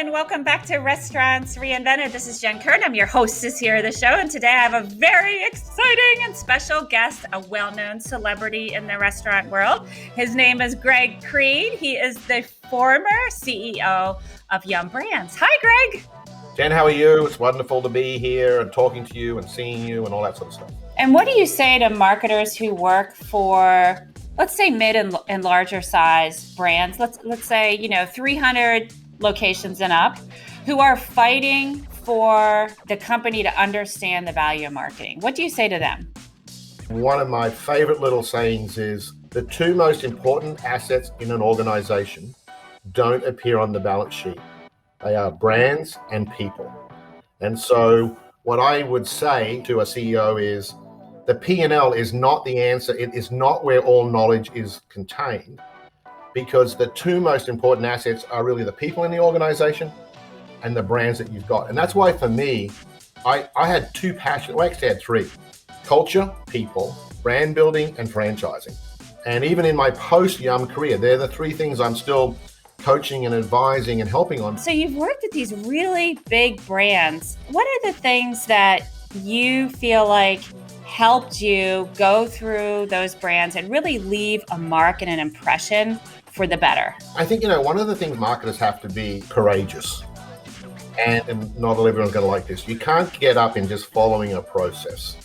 everyone. Welcome back to Restaurants Reinvented. This is Jen Kern. I'm your hostess here at the show. And today I have a very exciting and special guest, a well-known celebrity in the restaurant world. His name is Greg Creed. He is the former CEO of Yum Brands. Hi, Greg. Jen, how are you? It's wonderful to be here and talking to you and seeing you and all that sort of stuff. And what do you say to marketers who work for, let's say, mid and larger size brands? Let's say, 300 locations and up, who are fighting for the company to understand the value of marketing. What do you say to them? One of my favorite little sayings is the two most important assets in an organization don't appear on the balance sheet. They are brands and people. And so what I would say to a CEO is the P&L is not the answer. It is not where all knowledge is contained, because the two most important assets are really the people in the organization and the brands that you've got. And that's why for me, I had two passions. Well, actually I had three: culture, people, brand building, and franchising. And even in my post-Yum career, they're the three things I'm still coaching and advising and helping on. So you've worked at these really big brands. What are the things that you feel like helped you go through those brands and really leave a mark and an impression for the better? I think, one of the things marketers have to be courageous. And not everyone's going to like this. You can't get up in just following a process.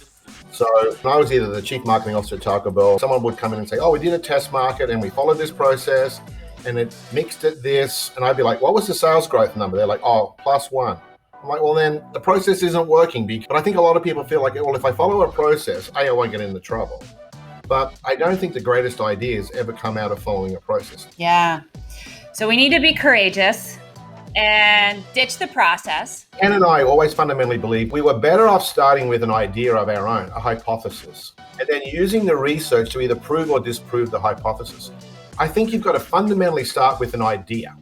So when I was either the chief marketing officer at Taco Bell, someone would come in and say, we did a test market and we followed this process and it mixed at this. And I'd be like, what was the sales growth number? They're like, +1. I'm like, well, then the process isn't working. But I think a lot of people feel like, well, if I follow a process, I won't get into trouble. But I don't think the greatest ideas ever come out of following a process. Yeah. So we need to be courageous and ditch the process. Ken and I always fundamentally believe we were better off starting with an idea of our own, a hypothesis, and then using the research to either prove or disprove the hypothesis. I think you've got to fundamentally start with an idea.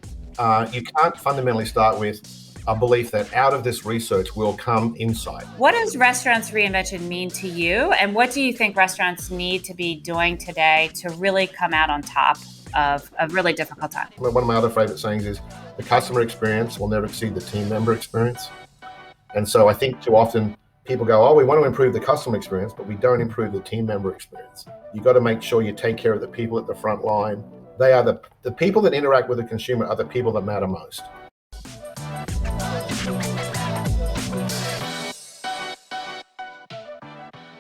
You can't fundamentally start with a belief that out of this research will come insight. What does Restaurants Reinvention mean to you? And what do you think restaurants need to be doing today to really come out on top of a really difficult time? One of my other favorite sayings is the customer experience will never exceed the team member experience. And so I think too often people go, we want to improve the customer experience, but we don't improve the team member experience. You've got to make sure you take care of the people at the front line. They are the people that interact with the consumer are the people that matter most.